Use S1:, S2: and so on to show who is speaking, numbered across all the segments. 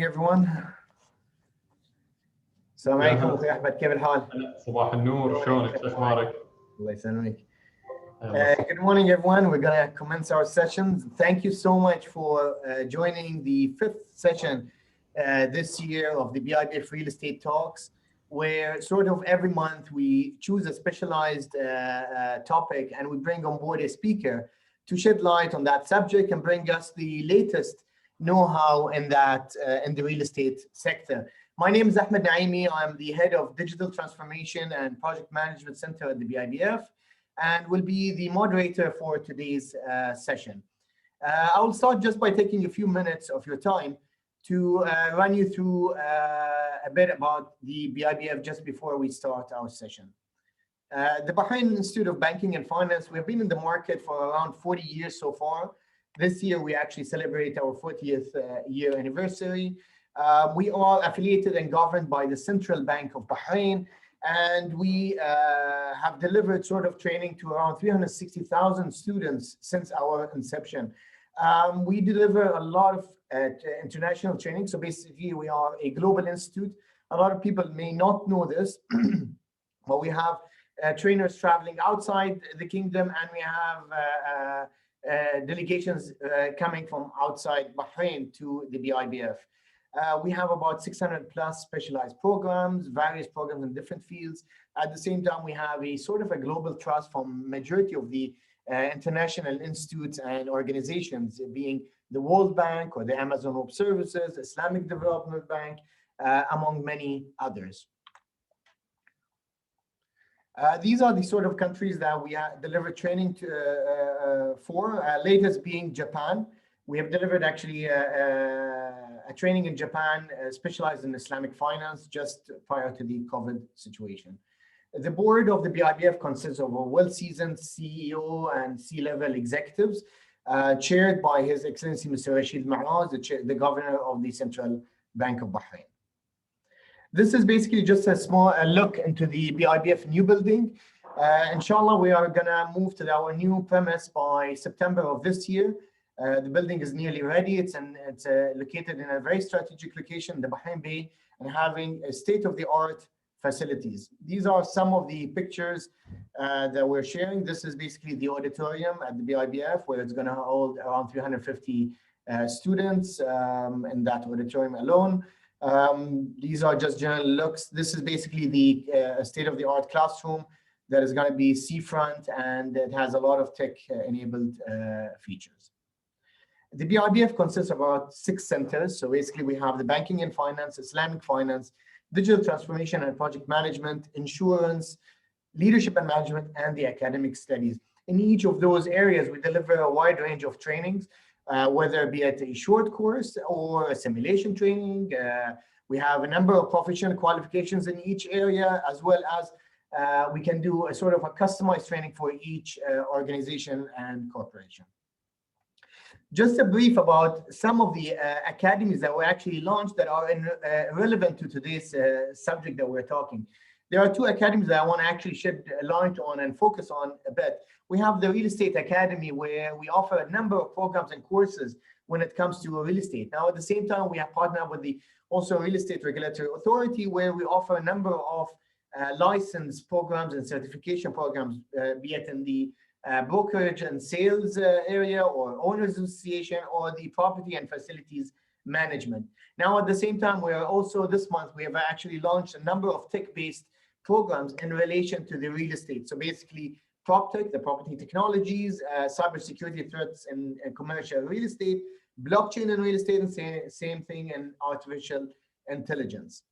S1: everyone. السلام عليكم اخوي احمد، كيف الحال؟
S2: صباح النور، شلونك؟ شو اخبارك؟
S1: الله يسلمك. Good morning everyone. We're going to commence our sessions. Thank you so much for joining the fifth session this year of the Bibf Real Estate Talks, where sort of every month we choose a specialized topic and we bring on board a speaker to shed light on that subject and bring us the latest know-how in the real estate sector. My name is Ahmed Naeemi. I'm the head of Digital Transformation and Project Management Center at the Bibf, and will be the moderator for today's session. I will start just by taking a few minutes of your time to run you through a bit about the Bibf just before we start our session. The Bahrain Institute of Banking and Finance, we've been in the market for around 40 years so far. This year, we actually celebrate our 40th year anniversary. We are affiliated and governed by the Central Bank of Bahrain, and we have delivered sort of training to around 360,000 students since our inception. We deliver a lot of international training. So basically, we are a global institute. A lot of people may not know this, but we have trainers traveling outside the kingdom, and we have delegations coming from outside Bahrain to the Bibf. We have about 600 plus specialized programs, various programs in different fields. At the same time, we have a sort of a global trust from majority of the international institutes and organizations, being the World Bank or the Amazon Web Services, Islamic Development Bank, among many others. These are the sort of countries that we deliver training to, latest being Japan. We have delivered actually a training in Japan specialized in Islamic finance just prior to the COVID situation. The board of the Bibf consists of a well-seasoned CEO and C-level executives, chaired by His Excellency Mr. Rashid Maraz, the governor of the Central Bank of Bahrain. This is basically just a small look into the Bibf new building. Inshallah, we are going to move to our new premise by September of this year. The building is nearly ready. It's located in a very strategic location, the Bahrain Bay, and having a state-of-the-art facilities. These are some of the pictures that we're sharing. This is basically the auditorium at the Bibf, where it's going to hold around 350 students in that auditorium alone. These are just general looks. This is basically the state-of-the-art classroom that is going to be seafront, and it has a lot of tech-enabled features. The Bibf consists of about 6 centers. So basically, we have the banking and finance, Islamic finance, digital transformation and project management, insurance, leadership and management, and the academic studies. In each of those areas, we deliver a wide range of trainings, whether it be at a short course or a simulation training. We have a number of professional qualifications in each area, as well as we can do a sort of a customized training for each organization and corporation. Just a brief about some of the academies that were actually launched that are relevant to today's subject that we're talking. There are 2 academies that I want to actually shed light on and focus on a bit. We have the Real Estate Academy, where we offer a number of programs and courses when it comes to real estate. Now, at the same time, we have partnered with the also Real Estate Regulatory Authority, where we offer a number of license programs and certification programs, be it in the brokerage and sales area, or owners association, or the property and facilities management. Now, at the same time, we are also this month, we have actually launched a number of tech-based programs in relation to the real estate. So basically, PropTech, the property technologies, cybersecurity threats in commercial real estate, blockchain in real estate, and same thing in artificial intelligence.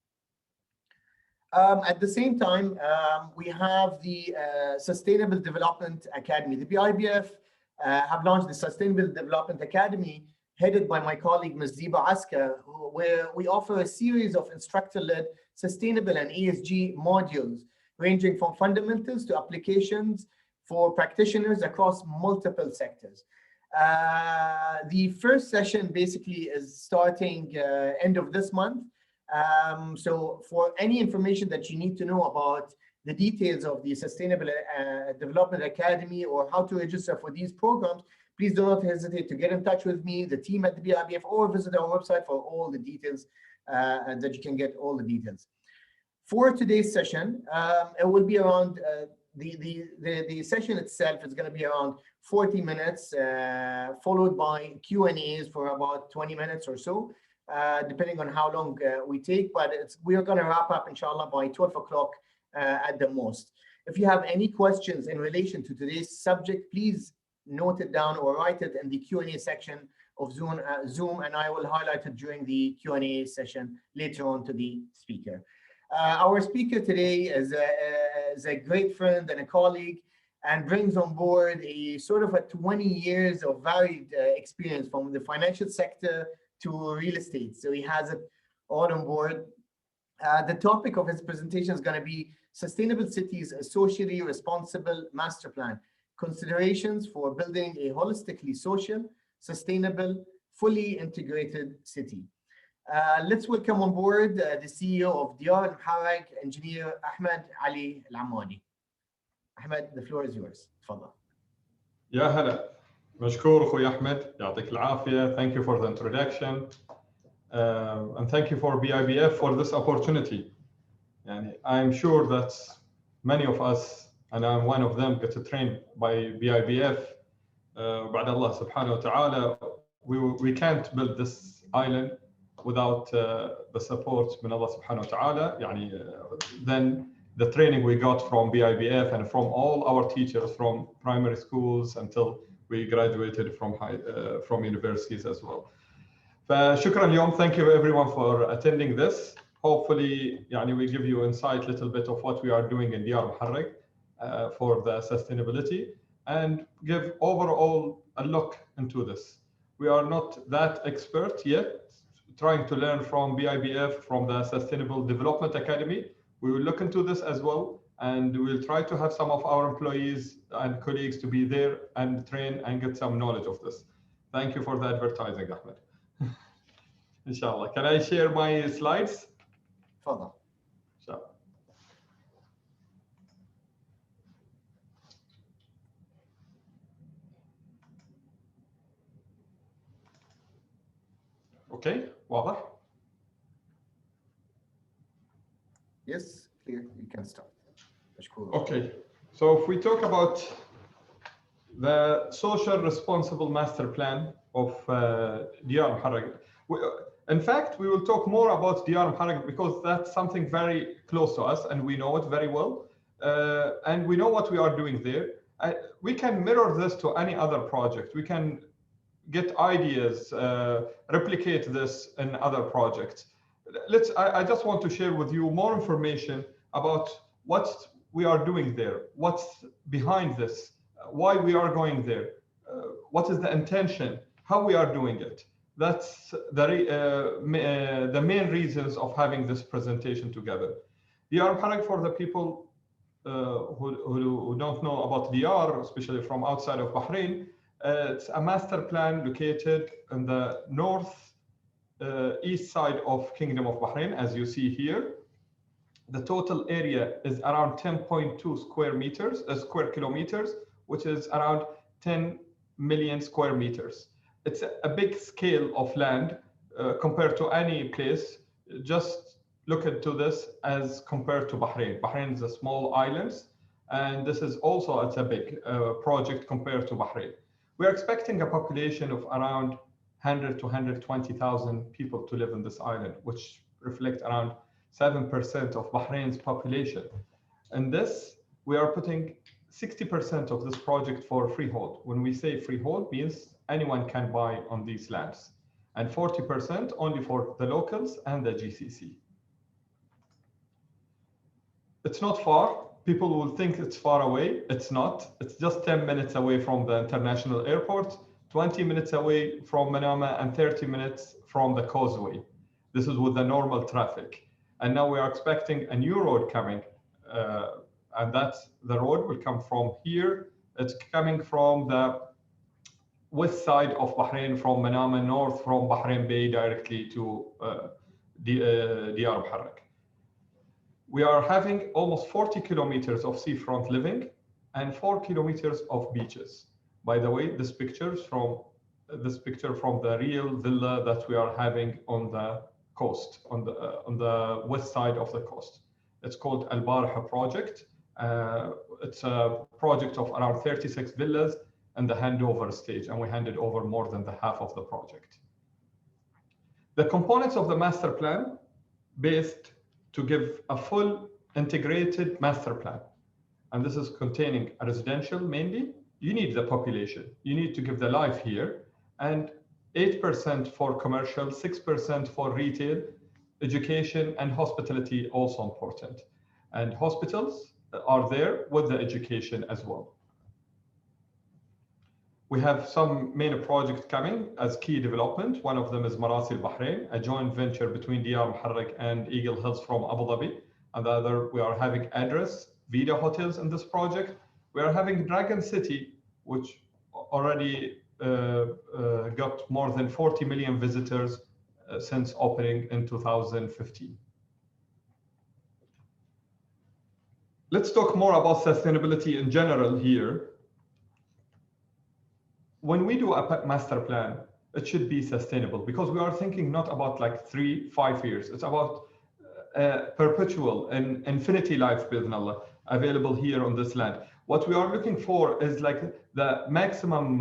S1: At the same time, we have the Sustainable Development Academy. The Bibf have launched the Sustainable Development Academy, headed by my colleague, Ms. Ziba Aska, where we offer a series of instructor-led sustainable and ESG modules, ranging from fundamentals to applications for practitioners across multiple sectors. The first session basically is starting end of this month. So for any information that you need to know about the details of the Sustainable Development Academy or how to register for these programs, Please do not hesitate to get in touch with me, the team at the Bibf, or visit our website for all the details that you can get all the details. For today's session, it will be around the session itself is going to be around 40 minutes, followed by Q&As for about 20 minutes or so, depending on how long we take. But we are going to wrap up, inshallah, by 12 o'clock at the most. If you have any questions in relation to today's subject, please note it down or write it in the Q&A section of Zoom, and I will highlight it during the Q&A session later on to the speaker. Our speaker today is a great friend and a colleague, and brings on board a sort of a 20 years of varied experience from the financial sector to real estate. So he has it all on board. The topic of his presentation is going to be Sustainable Cities, a Socially Responsible Master Plan, Considerations for Building a Holistically Social, Sustainable, Fully Integrated City. Let's welcome on board the CEO of Diyar, Muharraq, Engineer Ahmed Ali Al-Ammadi. Ahmed, the floor is yours. تفضل.
S2: يا هلا. مشكور أخوي أحمد. يعطيك العافية. Thank you for the introduction. And thank you for BIBF for this opportunity. And I'm sure that many of us, and I'm one of them, get trained by BIBF. بعد الله سبحانه وتعالى, we can't build this island without the support من Allah سبحانه وتعالى. يعني then the training we got from BIBF and from all our teachers from primary schools until we graduated from universities as well. فشكرا اليوم. Thank you everyone for attending this. Hopefully يعني we give you insight little bit of what we are doing in Diyar Muharraq for the sustainability, and give overall a look into this. We are not that expert yet, trying to learn from BIBF, from the Sustainable Development Academy. We will look into this as well, and we'll try to have some of our employees and colleagues to be there and train and get some knowledge of this. Thank you for the advertising, Ahmed. Inshallah. Can I share my slides?
S1: تفضل.
S2: Inshallah. Okay, واضح?
S1: Yes, clear. You can start. مشكور.
S2: Okay, so if we talk about the social responsible master plan of Diyar Muharraq, in fact, we will talk more about Diyar Muharraq because that's something very close to us and we know it very well, and we know what we are doing there. We can mirror this to any other project. We can get ideas, replicate this in other projects. I just want to share with you more information about what we are doing there, what's behind this, why we are going there, what is the intention, how we are doing it. That's the main reasons of having this presentation together. Diyar Muharraq, for the people who don't know about Diyar, especially from outside of Bahrain, it's a master plan located in the north east side of Kingdom of Bahrain, as you see here. The total area is around 10.2 square kilometers, which is around 10 million square meters. It's a big scale of land compared to any place. Just look into this as compared to Bahrain. Bahrain is a small island, and this is also, it's a big project compared to Bahrain. We're expecting a population of around 100 to 120,000 people to live in this island, which reflect around 7% of Bahrain's population. And this, we are putting 60% of this project for freehold. When we say freehold, means anyone can buy on these lands, and 40% only for the locals and the GCC. It's not far. People will think it's far away. It's not. It's just 10 minutes away from the international airport, 20 minutes away from Manama, and 30 minutes from the causeway. This is with the normal traffic. And now we are expecting a new road coming, and that's the road will come from here. It's coming from the west side of Bahrain, from Manama north, from Bahrain Bay directly to Diyar Muharraq. We are having almost 40 kilometers of seafront living and 4 kilometers of beaches. By the way, this picture from the real villa that we are having on the coast, on the west side of the coast. It's called Al-Baraha project. It's a project of around 36 villas in the handover stage, and we handed over more than the half of the project. The components of the master plan based to give a full integrated master plan. And this is containing a residential mainly. You need the population. You need to give the life here. And 8% for commercial, 6% for retail, education, and hospitality also important. And hospitals are there with the education as well. We have some main projects coming as key development. One of them is Marasi Bahrain, a joint venture between Diyar, Muharraq, and Eagle Hills from Abu Dhabi. And the other, we are having Address, Vida hotels in this project. We are having Dragon City, which already got more than 40 million visitors since opening in 2015. Let's talk more about sustainability in general here. When we do a master plan, it should be sustainable because we are thinking not about like 3-5 years. It's about perpetual and infinity life, bismillah, available here on this land. What we are looking for is like the maximum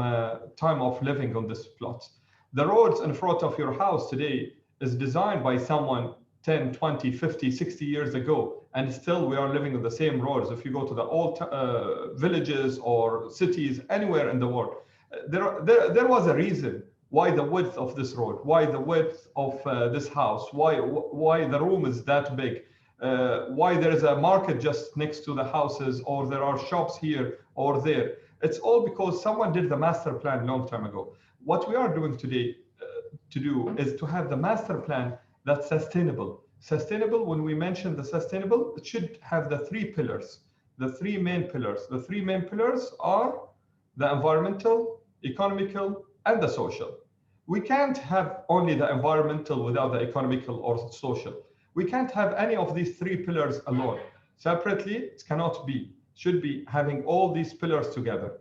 S2: time of living on this plot. The roads in front of your house today is designed by someone 10, 20, 50, 60 years ago, and still we are living on the same roads. If you go to the old villages or cities anywhere in the world, there was a reason why the width of this road, why the width of this house, why the room is that big, why there is a market just next to the houses, or there are shops here or there. It's all because someone did the master plan long time ago. What we are doing today is to have the master plan that's sustainable. Sustainable, when we mention the sustainable, it should have the 3 pillars, the 3 main pillars. The 3 main pillars are the environmental, economical, and the social. We can't have only the environmental without the economical or social. We can't have any of these 3 pillars alone. Separately, it cannot be. Should be having all these pillars together.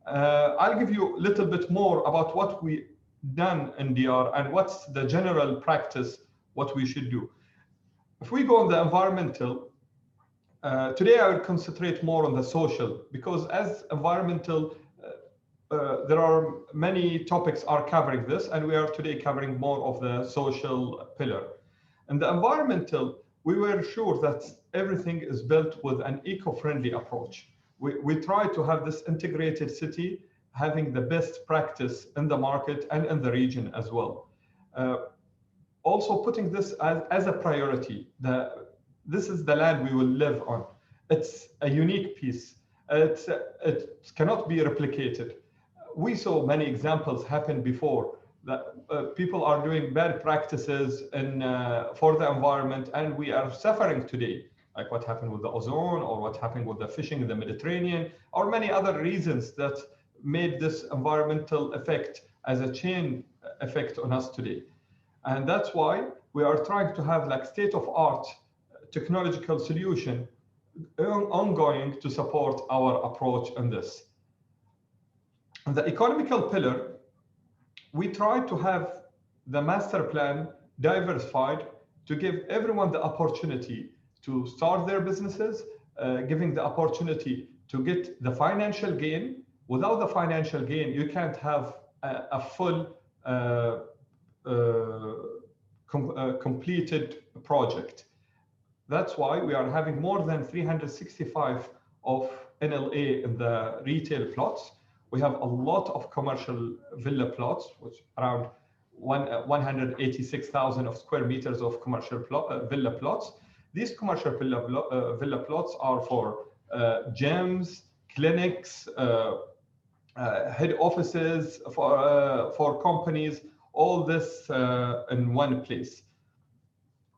S2: I'll give you a little bit more about what we done in Diyar and what's the general practice, what we should do. If we go on the environmental, today I will concentrate more on the social, because as environmental, there are many topics are covering this, and we are today covering more of the social pillar. In the environmental, we were sure that everything is built with an eco-friendly approach. We try to have this integrated city having the best practice in the market and in the region as well. Also putting this as a priority. This is the land we will live on. It's a unique piece. It cannot be replicated. We saw many examples happen before that people are doing bad practices for the environment, and we are suffering today, like what happened with the ozone, or what happened with the fishing in the Mediterranean, or many other reasons that made this environmental effect as a chain effect on us today. And that's why we are trying to have like state-of-art technological solution ongoing to support our approach in this. And the economical pillar, we try to have the master plan diversified to give everyone the opportunity to start their businesses, giving the opportunity to get the financial gain. Without the financial gain, you can't have a full completed project. That's why we are having more than 365 of NLA in the retail plots. We have a lot of commercial villa plots, which around 186,000 of square meters of commercial villa plots. These commercial villa plots are for gyms, clinics, head offices, for companies, all this in one place.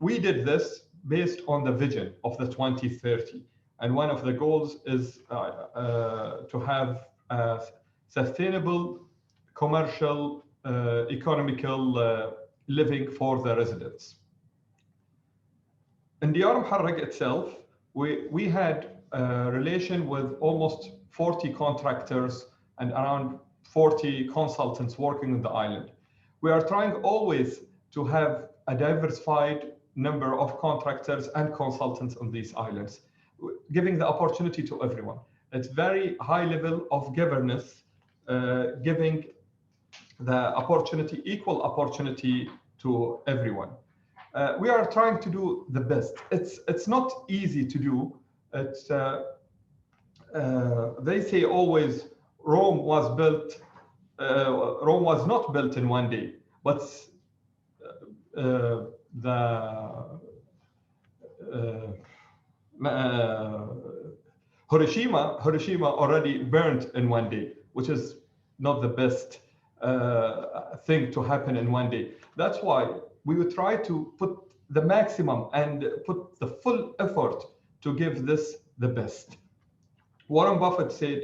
S2: We did this based on the vision of the 2030. And one of the goals is to have sustainable, commercial, economical living for the residents. In Diyar Muharraq itself, we had a relation with almost 40 contractors and around 40 consultants working on the island. We are trying always to have a diversified number of contractors and consultants on these islands, giving the opportunity to everyone. It's very high level of governance, giving the opportunity, equal opportunity to everyone. We are trying to do the best. It's not easy to do. It's they say always Rome was not built in one day, but Hiroshima already burned in one day, which is not the best thing to happen in one day. That's why we would try to put the maximum and put the full effort to give this the best. Warren Buffett said,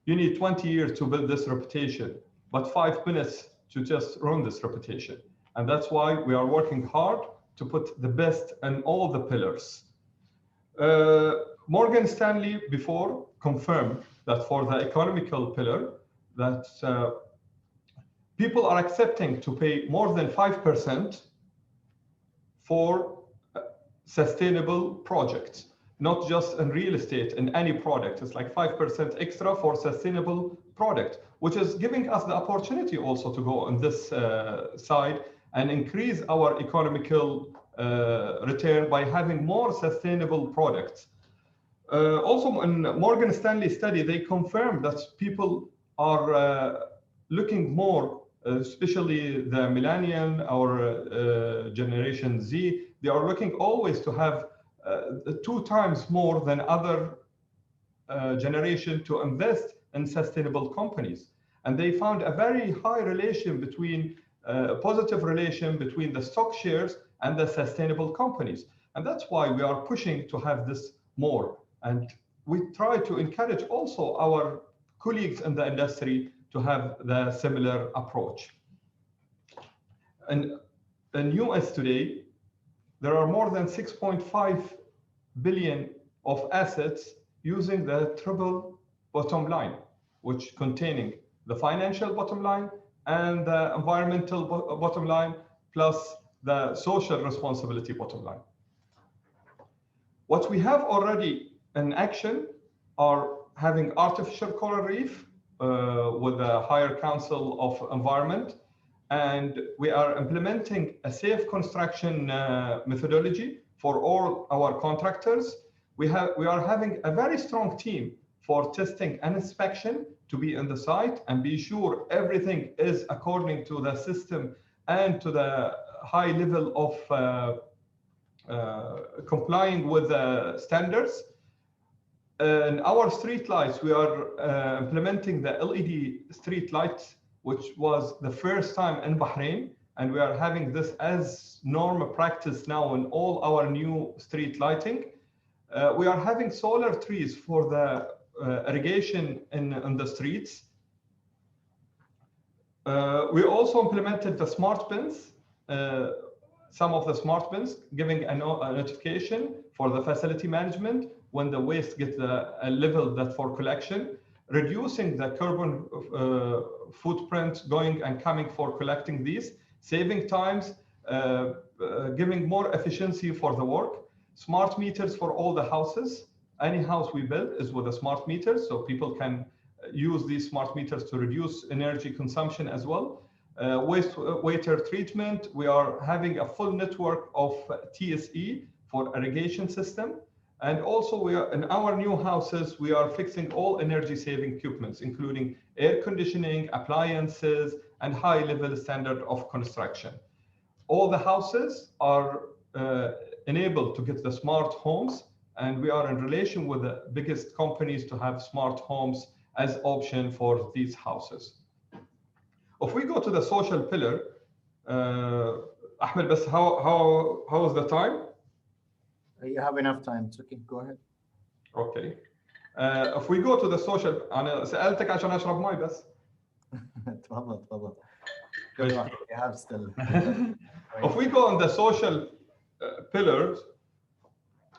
S2: you need 20 years to build this reputation, but 5 minutes to just run this reputation. And that's why we are working hard to put the best in all the pillars. Morgan Stanley before confirmed that for the economical pillar, that people are accepting to pay more than 5% for sustainable projects, not just in real estate, in any product. It's like 5% extra for sustainable product, which is giving us the opportunity also to go on this side and increase our economical return by having more sustainable products. Also in Morgan Stanley study, they confirmed that people are looking more, especially the millennial or Generation Z, they are looking always to have 2 times more than other generation to invest in sustainable companies. And they found a very high relation between, positive relation between the stock shares and the sustainable companies. And that's why we are pushing to have this more. And we try to encourage also our colleagues in the industry to have the similar approach. And in US today, there are more than 6.5 billion of assets using the triple bottom line, which containing the financial bottom line and the environmental bottom line, plus the social responsibility bottom line. What we have already in action are having artificial coral reef with the Higher Council of Environment, and we are implementing a safe construction methodology for all our contractors. We are having a very strong team for testing and inspection to be on the site and be sure everything is according to the system and to the high level of complying with the standards. In our street lights, we are implementing the LED street lights, which was the first time in Bahrain, and we are having this as normal practice now in all our new street lighting. We are having solar trees for the irrigation in the streets. We also implemented the smart bins, some of the smart bins, giving a notification for the facility management when the waste gets a level that for collection, reducing the carbon footprint going and coming for collecting these, saving times, giving more efficiency for the work. Smart meters for all the houses. Any house we build is with a smart meter, so people can use these smart meters to reduce energy consumption as well. Wastewater treatment, we are having a full network of TSE for irrigation system. And also we are in our new houses, we are fixing all energy saving equipments, including air conditioning, appliances, and high level standard of construction. All the houses are enabled to get the smart homes, and we are in relation with the biggest companies to have smart homes as option for these houses. If we go to the social pillar, Ahmed, how is the time?
S1: You have enough time. It's okay. Go ahead.
S2: Okay. If we go to the social, أنا سألتك عشان أشرب ماي بس.
S1: تفضل تفضل. You have still.
S2: If we go on the social pillars,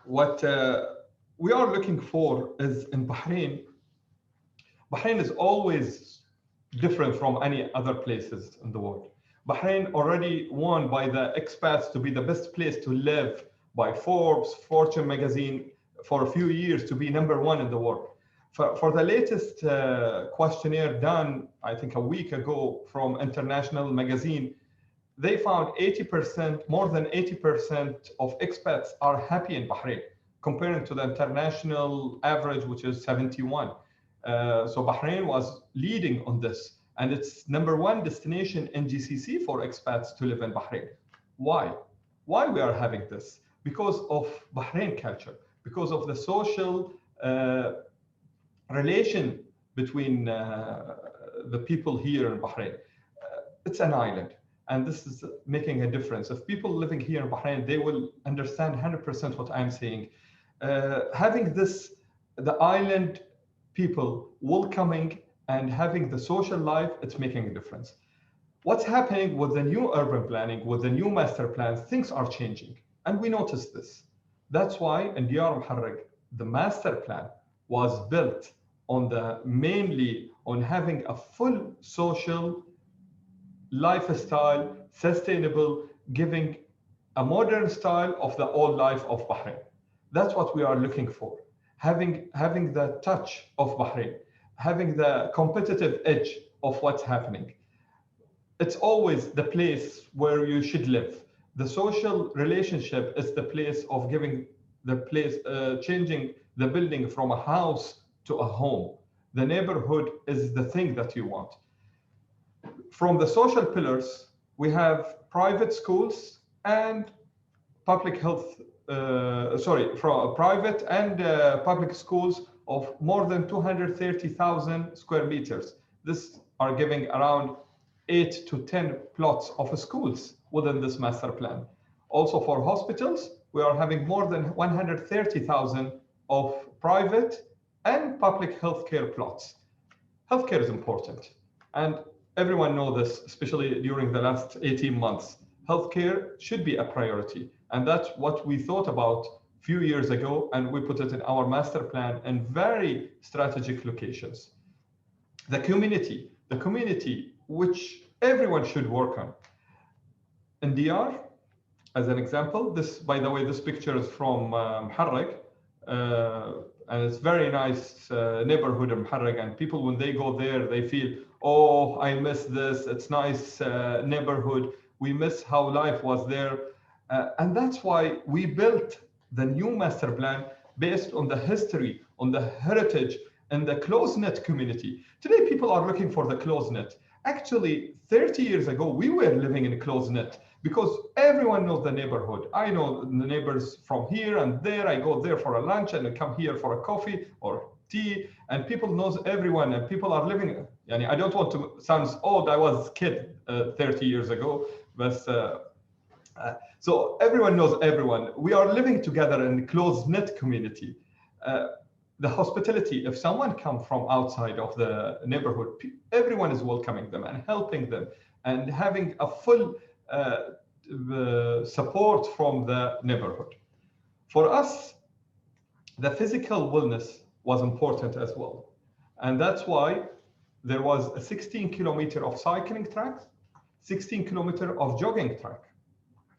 S2: what we are looking for is in Bahrain. Bahrain is always different from any other places in the world. Bahrain already won by the expats to be the best place to live by Forbes, Fortune magazine for a few years to be #1 in the world. For the latest questionnaire done, I think a week ago from International magazine, they found 80%, more than 80% of expats are happy in Bahrain, comparing to the international average, which is 71. So Bahrain was leading on this, and it's #1 destination in GCC for expats to live in Bahrain. Why? Why we are having this? Because of Bahrain culture, because of the social relation between the people here in Bahrain. It's an island, and this is making a difference. If people living here in Bahrain, they will understand 100% what I'm saying. Having this, the island people welcoming and having the social life, it's making a difference. What's happening with the new urban planning, with the new master plans, things are changing. And we noticed this. That's why in Diyar Muharraq, the master plan was built on mainly on having a full social lifestyle, sustainable, giving a modern style of the old life of Bahrain. That's what we are looking for. Having the touch of Bahrain, having the competitive edge of what's happening. It's always the place where you should live. The social relationship is the place of giving the place, changing the building from a house to a home. The neighborhood is the thing that you want. From the social pillars, we have private schools and public health, from private and public schools of more than 230,000 square meters. This are giving around 8 to 10 plots of schools within this master plan. Also for hospitals, we are having more than 130,000 of private and public healthcare plots. Healthcare is important, and everyone knows this, especially during the last 18 months. Healthcare should be a priority, and that's what we thought about a few years ago, and we put it in our master plan in very strategic locations. The community which everyone should work on. In Diyar, as an example, this, by the way, this picture is from Muharraq, and it's very nice neighborhood in Muharraq, and people, when they go there, they feel, oh, I miss this, it's nice neighborhood, we miss how life was there. And that's why we built the new master plan based on the history, on the heritage, and the close-knit community. Today, people are looking for the close-knit. Actually, 30 years ago, we were living in a close-knit because everyone knows the neighborhood. I know the neighbors from here and there. I go there for a lunch and I come here for a coffee or tea, and people knows everyone, and people are living. I don't want to sound old. I was a kid 30 years ago, but so everyone knows everyone. We are living together in a close-knit community. The hospitality, if someone comes from outside of the neighborhood, everyone is welcoming them and helping them and having a full support from the neighborhood. For us, the physical wellness was important as well. And that's why there was a 16 kilometer of cycling tracks, 16 kilometer of jogging track.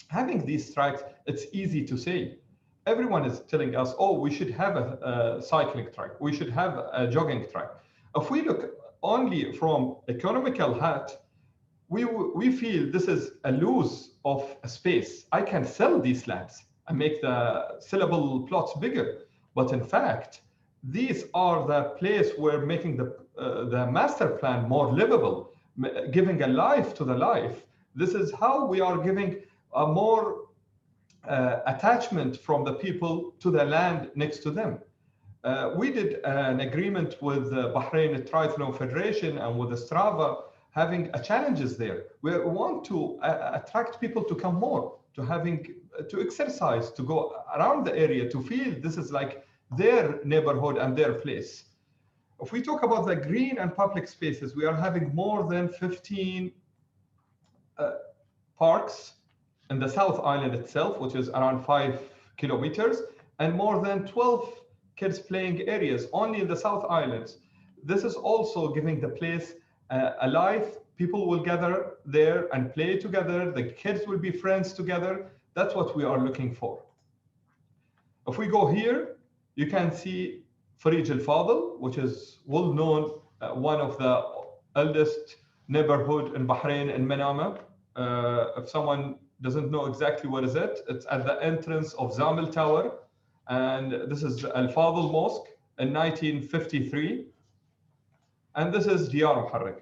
S2: Having these tracks, it's easy to say. Everyone is telling us, oh, we should have a cycling track, we should have a jogging track. If we look only from economical hat, we feel this is a lose of space. I can sell these lands and make the sellable plots bigger. But in fact, these are the place where making the master plan more livable, giving a life to the life. This is how we are giving a more attachment from the people to the land next to them. We did an agreement with the Bahrain Triathlon Federation and with the Strava, having challenges there. We want to attract people to come more, to exercise, to go around the area, to feel this is like their neighborhood and their place. If we talk about the green and public spaces, we are having more than 15 parks in the South Island itself, which is around 5 kilometers, and more than 12 kids playing areas only in the South Islands. This is also giving the place a life. People will gather there and play together. The kids will be friends together. That's what we are looking for. If we go here, you can see Farij Al-Fadl, which is well known, one of the eldest neighborhood in Bahrain in Manama. If someone doesn't know exactly what is it, it's at the entrance of Zamil Tower. And this is Al-Fadl Mosque in 1953. And this is Diyar Muharraq.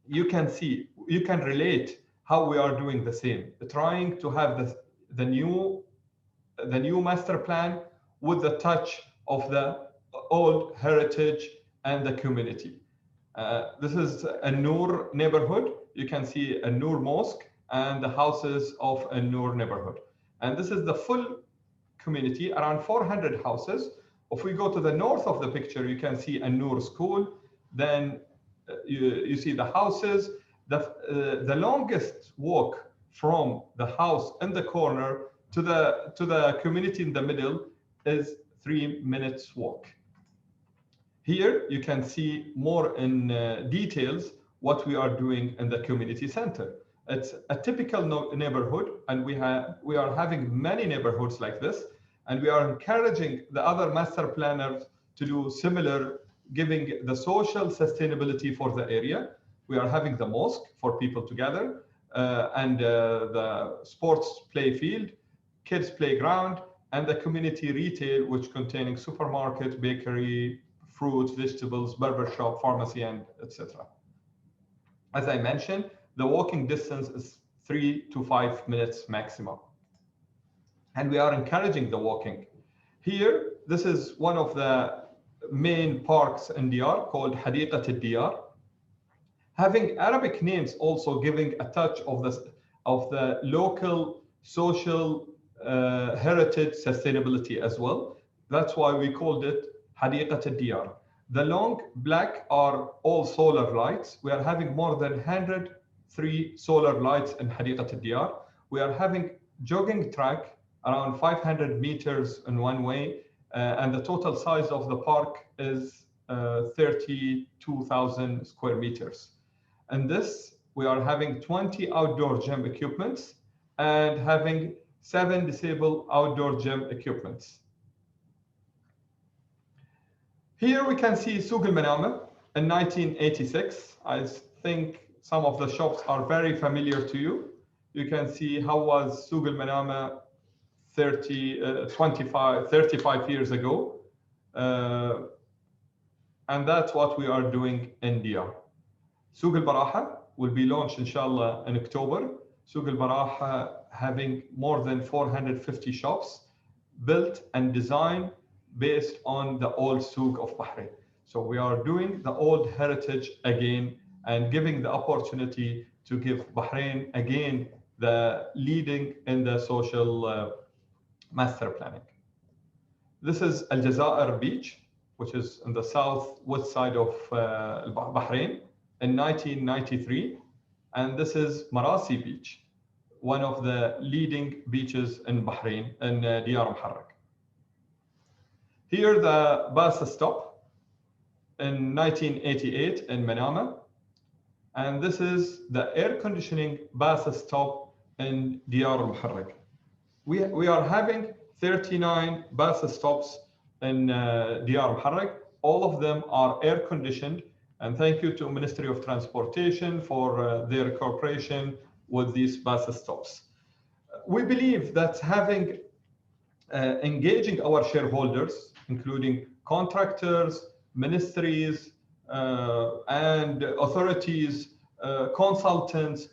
S2: You can see, you can relate how we are doing the same, trying to have the new master plan with the touch of the old heritage and the community. This is a Noor neighborhood. You can see a Noor mosque and the houses of a Noor neighborhood. And this is the full community, around 400 houses. If we go to the north of the picture, you can see a Noor school. Then you see the houses. The longest walk from the house in the corner to the community in the middle is 3 minutes walk. Here you can see more in details what we are doing in the community center. It's a typical neighborhood, and we are having many neighborhoods like this, and we are encouraging the other master planners to do similar, giving the social sustainability for the area. We are having the mosque for people to gather, and the sports play field, kids playground, and the community retail, which containing supermarket, bakery, fruits, vegetables, barber shop, pharmacy, and etc. As I mentioned, the walking distance is 3 to 5 minutes maximum. And we are encouraging the walking. Here, this is one of the main parks in Diyar called Hadiqat Diyar. Having Arabic names also giving a touch of the local social heritage sustainability as well. That's why we called it Hadiqat Diyar. The long black are all solar lights. We are having more than 103 solar lights in Hadiqat Diyar. We are having jogging track around 500 meters in one way, and the total size of the park is 32,000 square meters. And this, we are having 20 outdoor gym equipments and having 7 disabled outdoor gym equipments. Here we can see Souq al-Manama in 1986. I think some of the shops are very familiar to you. You can see how was Souq al-Manama 35 years ago. And that's what we are doing in Diyar. Souq al-Baraha will be launched, inshallah, in October. Souq al-Baraha having more than 450 shops built and designed based on the old souk of Bahrain. So we are doing the old heritage again and giving the opportunity to give Bahrain again the leading in the social master planning. This is Jazeera Beach, which is on the southwest side of Bahrain in 1993. And this is Marasi Beach, one of the leading beaches in Bahrain, in Diyar Muharraq. Here the bus stop in 1988 in Manama. And this is the air conditioning bus stop in Diyar Muharraq. We are having 39 bus stops in Diyar Muharraq. All of them are air conditioned. And thank you to Ministry of Transportation for their cooperation with these bus stops. We believe that having engaging our shareholders, including contractors, ministries, and authorities, consultants,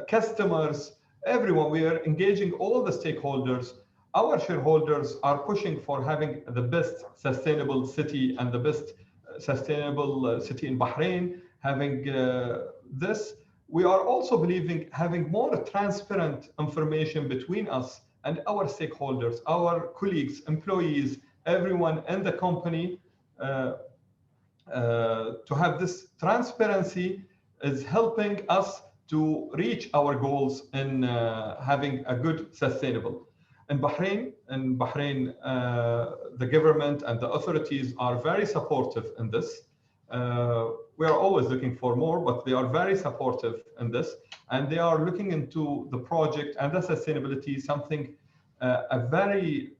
S2: customers, everyone, we are engaging all the stakeholders. Our shareholders are pushing for having the best sustainable city and the best sustainable city in Bahrain. Having this, we are also believing having more transparent information between us and our stakeholders, our colleagues, employees, everyone in the company, to have this transparency is helping us to reach our goals in having a good sustainable. In Bahrain, the government and the authorities are very supportive in this. we are always looking for more, but they are very supportive in this, and they are looking into the project and the sustainability, something a very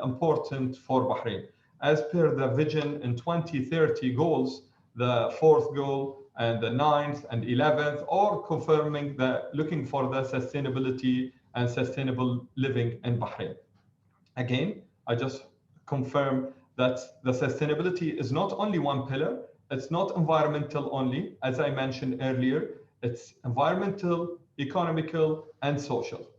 S2: important for Bahrain. As per the vision in 2030 goals, the 4th goal and the 9th and 11th, or confirming looking for the sustainability and sustainable living in Bahrain. Again, I just confirm that the sustainability is not only one pillar. It's not environmental only, as I mentioned earlier. It's environmental, economical, and social.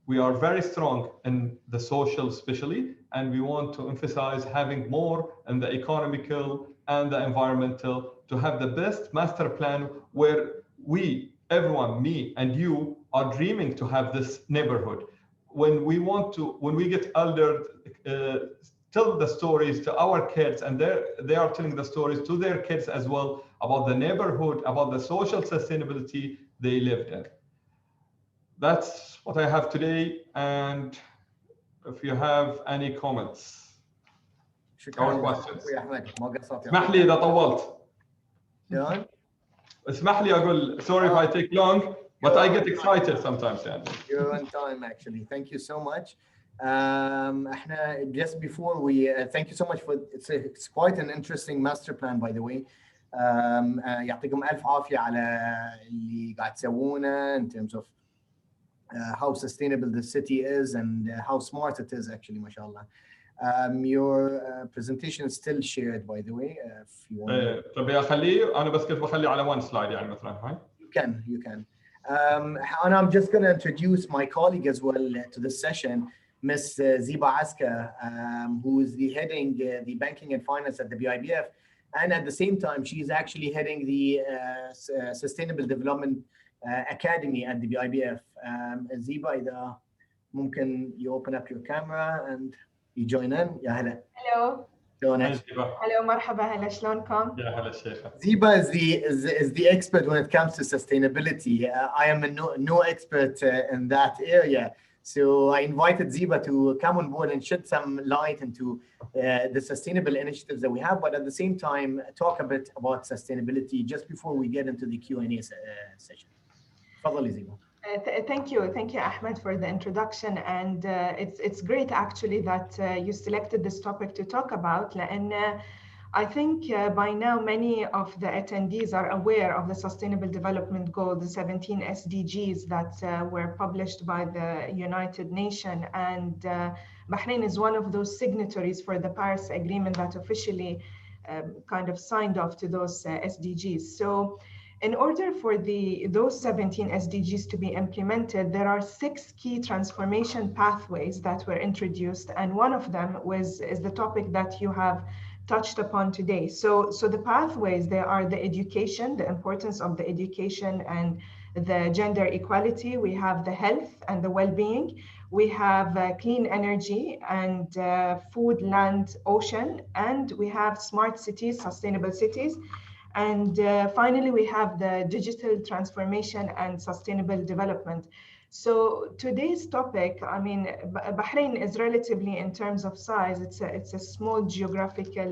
S2: We are very strong in the social especially, and we want to emphasize having more in the economical and the environmental to have the best master plan where we, everyone, me and you, are dreaming to have this neighborhood. When we get older, tell the stories to our kids, and they are telling the stories to their kids as well about the neighborhood, about the social sustainability they lived in. That's what I have today, and if you have any comments or questions. اسمح لي إذا طولت. اسمح لي أقول sorry if I take long, but I get excited sometimes.
S1: You're on time, actually. Thank you so much. Just before we thank you so much for it's quite an interesting master plan, by the way. يعطيكم ألف عافية على اللي قاعد تسوونه in terms of how sustainable the city is and how smart it is, actually, mashallah. Your presentation is still shared, by the way, if you want.
S2: طب أخليه أنا بس كنت بخلي على one slide يعني مثلا هاي.
S1: You can. And I'm just going to introduce my colleague as well to this session, Ms. Ziba Aska, who is heading the banking and finance at the Bibf, and at the same time, she's actually heading the Sustainable Development Academy at the Bibf. Ziba, إذا ممكن you open up your camera and you join in. يا هلا.
S3: Hello. Hello, مرحبا, هلا شلونكم?
S2: يا هلا شيخة.
S1: Ziba is the expert when it comes to sustainability. I am no expert in that area. So I invited Ziba to come on board and shed some light into the sustainable initiatives that we have, but at the same time, talk a bit about sustainability just before we get into the Q&A session. تفضلي Ziba.
S3: Thank you, Ahmed, for the introduction, and it's great actually that you selected this topic to talk about. And I think by now many of the attendees are aware of the Sustainable Development Goal, the 17 SDGs that were published by the United Nations, and Bahrain is one of those signatories for the Paris Agreement that officially kind of signed off to those SDGs. So in order for those 17 SDGs to be implemented, there are 6 key transformation pathways that were introduced, and one of them is the topic that you have touched upon today. So the pathways, they are the education, the importance of the education and the gender equality. We have the health and the well-being. We have clean energy and food, land, ocean, and we have smart cities, sustainable cities. And finally, we have the digital transformation and sustainable development. So today's topic, I mean, Bahrain is relatively, in terms of size, it's a small geographical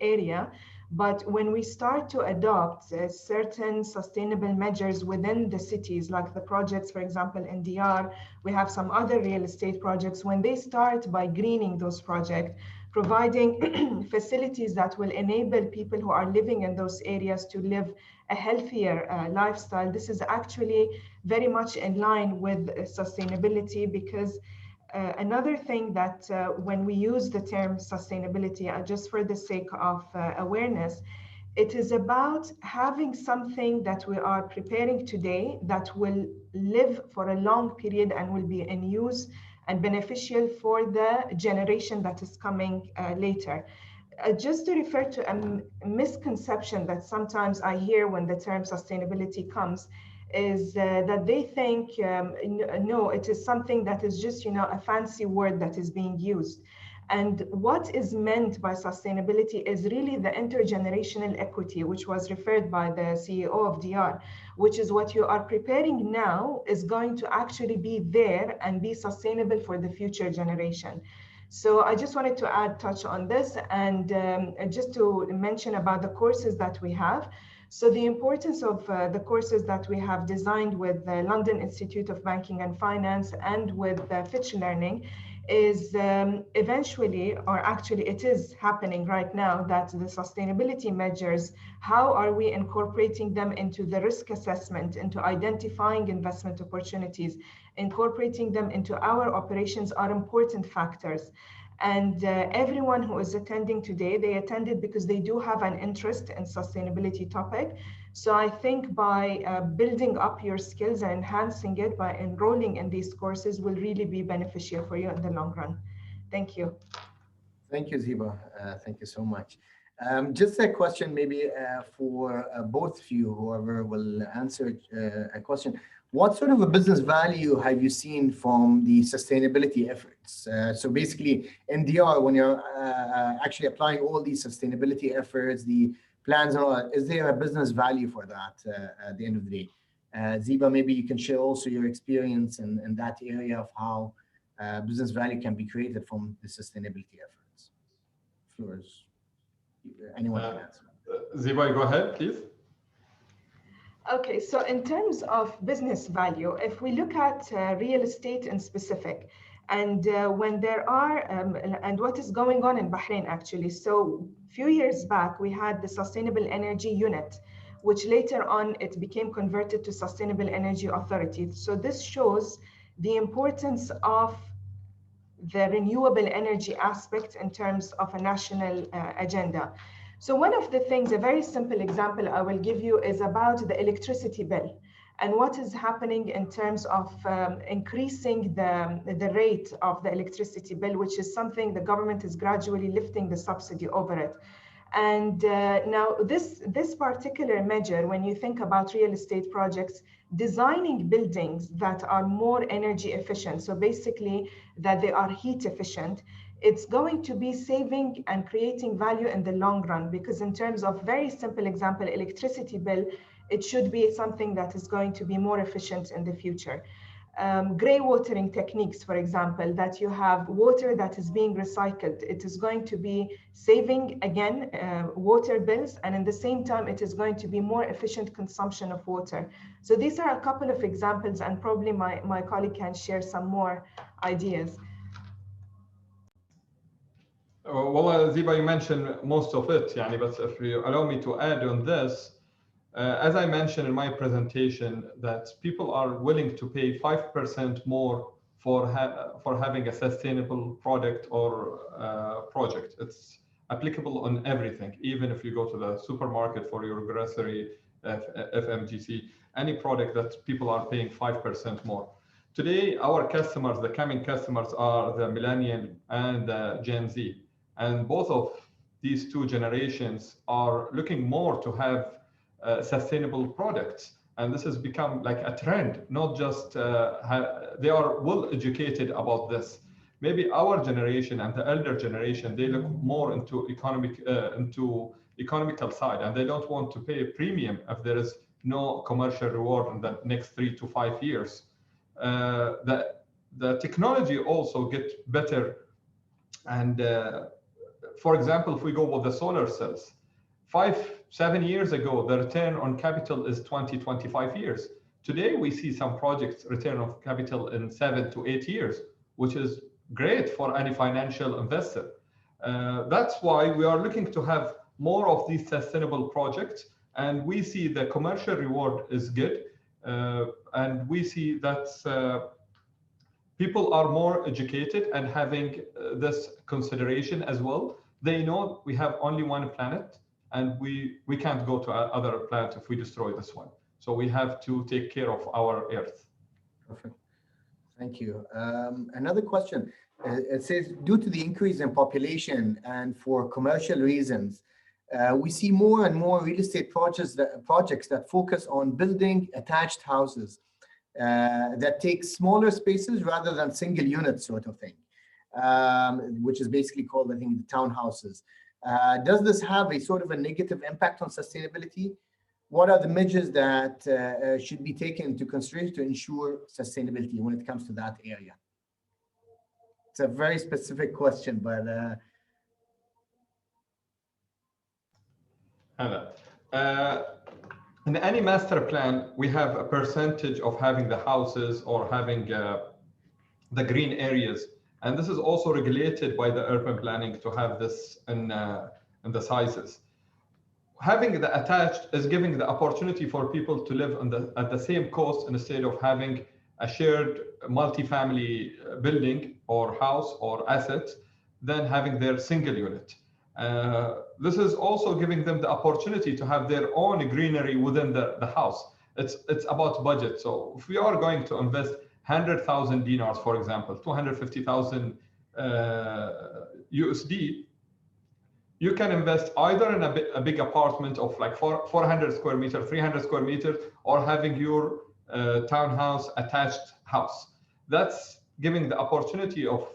S3: area. But when we start to adopt certain sustainable measures within the cities, like the projects, for example, in Diyar, we have some other real estate projects. When they start by greening those projects, providing facilities that will enable people who are living in those areas to live a healthier lifestyle, this is actually very much in line with sustainability, because another thing that when we use the term sustainability, just for the sake of awareness, it is about having something that we are preparing today that will live for a long period and will be in use and beneficial for the generation that is coming later. Just to refer to a misconception that sometimes I hear when the term sustainability comes, is that they think, no, it is something that is just, a fancy word that is being used. And what is meant by sustainability is really the intergenerational equity, which was referred by the CEO of Diyar, which is what you are preparing now is going to actually be there and be sustainable for the future generation. So I just wanted to touch on this, and just to mention about the courses that we have. So the importance of the courses that we have designed with the London Institute of Banking and Finance and with Fitch Learning is eventually, or actually it is happening right now, that the sustainability measures, how are we incorporating them into the risk assessment, into identifying investment opportunities, incorporating them into our operations are important factors. And everyone who is attending today, they attended because they do have an interest in sustainability topic. So I think by building up your skills and enhancing it by enrolling in these courses will really be beneficial for you in the long run. Thank you.
S1: Thank you, Ziba. Thank you so much. Just a question maybe for both of you, whoever will answer a question. What sort of a business value have you seen from the sustainability efforts? So basically in Diyar, when you're actually applying all these sustainability efforts, the plans and all that, is there a business value for that at the end of the day? Ziba, maybe you can share also your experience in that area of how business value can be created from the sustainability efforts. Floors, anyone can answer.
S2: Ziba, go ahead, please.
S3: Okay, so in terms of business value, if we look at real estate in specific, and when there are, and what is going on in Bahrain actually. So a few years back, we had the Sustainable Energy Unit, which later on it became converted to Sustainable Energy Authority. So this shows the importance of the renewable energy aspect in terms of a national agenda. So one of the things, a very simple example I will give you is about the electricity bill and what is happening in terms of increasing the rate of the electricity bill, which is something the government is gradually lifting the subsidy over it. And now this particular measure, when you think about real estate projects, designing buildings that are more energy efficient, so basically that they are heat efficient, it's going to be saving and creating value in the long run, because in terms of very simple example, electricity bill, it should be something that is going to be more efficient in the future. Gray watering techniques, for example, that you have water that is being recycled, it is going to be saving, again, water bills, and in the same time, it is going to be more efficient consumption of water. So these are a couple of examples, and probably my colleague can share some more ideas.
S2: Well, Ziba, you mentioned most of it, but if you allow me to add on this, as I mentioned in my presentation, that people are willing to pay 5% more for having a sustainable product or project. It's applicable on everything, even if you go to the supermarket for your grocery, FMGC, any product that people are paying 5% more. Today, our customers, the coming customers, are the millennial and the Gen Z. And both of these two generations are looking more to have sustainable products. And this has become like a trend, not just, they are well educated about this. Maybe our generation and the elder generation, they look more into economical side, and they don't want to pay a premium if there is no commercial reward in the next 3 to 5 years. The technology also gets better. And for example, if we go with the solar cells, 5-7 years ago, the return on capital is 20-25 years. Today, we see some projects return on capital in 7 to 8 years, which is great for any financial investor. That's why we are looking to have more of these sustainable projects, and we see the commercial reward is good, and we see that people are more educated and having this consideration as well. They know we have only one planet, and we can't go to other planet if we destroy this one. So we have to take care of our Earth.
S1: Perfect. Thank you. Another question. It says, due to the increase in population and for commercial reasons, we see more and more real estate projects that focus on building attached houses that take smaller spaces rather than single unit sort of thing, which is basically called, I think, the townhouses. Does this have a sort of a negative impact on sustainability? What are the measures that should be taken into consideration to ensure sustainability when it comes to that area? It's a very specific question, but
S2: in any master plan, we have a percentage of having the houses or having the green areas. And this is also regulated by the urban planning to have this in the sizes. Having the attached is giving the opportunity for people to live at the same cost instead of having a shared multi-family building or house or asset than having their single unit. This is also giving them the opportunity to have their own greenery within the house. It's about budget. So if we are going to invest 100,000 dinars, for example, 250,000 USD, you can invest either in a big apartment of like 400 square meters, 300 square meters, or having your townhouse attached house. That's giving the opportunity of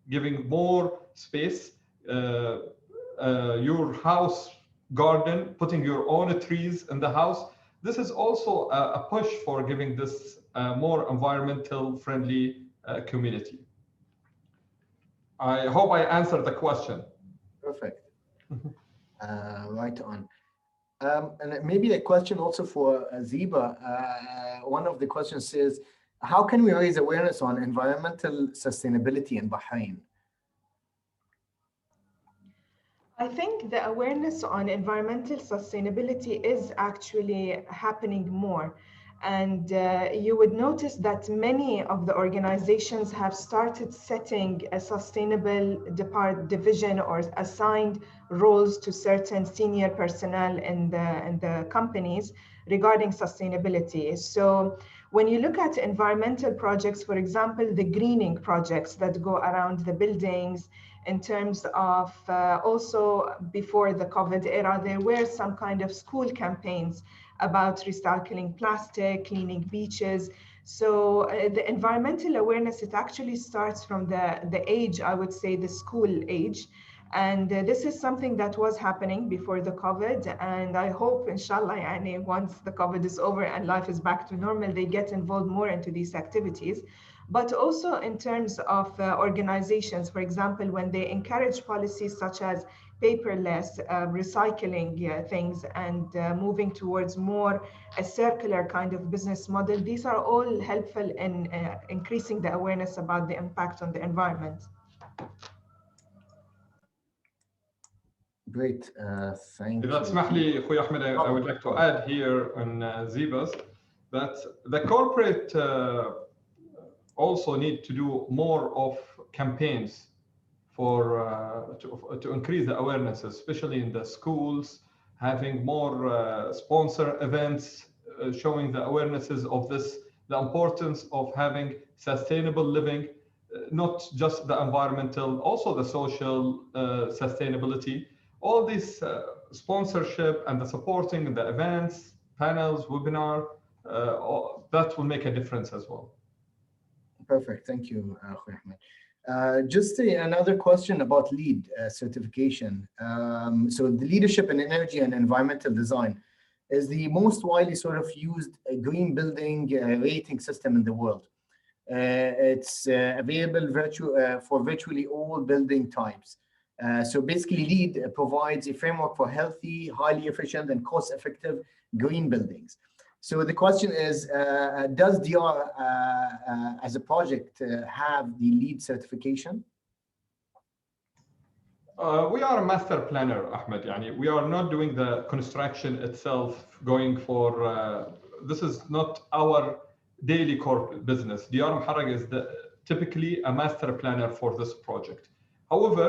S2: giving more space, your house garden, putting your own trees in the house. This is also a push for giving this more environmental friendly community. I hope I answered the question.
S1: Perfect. Right on. And maybe a question also for Ziba. One of the questions is, how can we raise awareness on environmental sustainability in Bahrain?
S3: I think the awareness on environmental sustainability is actually happening more. And you would notice that many of the organizations have started setting a sustainable division or assigned roles to certain senior personnel in the companies regarding sustainability. So when you look at environmental projects, for example, the greening projects that go around the buildings, in terms of also before the COVID era, there were some kind of school campaigns about recycling plastic, cleaning beaches. So the environmental awareness, it actually starts from the age, I would say the school age. And this is something that was happening before the COVID. And I hope, inshallah, once the COVID is over and life is back to normal, they get involved more into these activities. But also in terms of organizations, for example, when they encourage policies such as paperless, recycling things, and moving towards more a circular kind of business model, these are all helpful in increasing the awareness about the impact on the environment.
S1: Great, thank you.
S2: تسمح لي أخوي أحمد, I would like to add here on Ziba's that the corporate also need to do more of campaigns for to increase the awareness, especially in the schools, having more sponsor events, showing the awarenesses of this, the importance of having sustainable living, not just the environmental, also the social sustainability. All this sponsorship and the supporting the events, panels, webinar, that will make a difference as well.
S1: Perfect, thank you, Akhi Ahmed. Just another question about LEED certification. So the leadership in energy and environmental design is the most widely sort of used green building rating system in the world. It's available for virtually all building types. So basically LEED provides a framework for healthy, highly efficient and cost-effective green buildings. So the question is, does Diyar as a project have the LEED certification?
S2: We are a master planner, Ahmed. We are not doing the construction itself, going for, this is not our daily core business. Diyar Muharraq is typically a master planner for this project. However,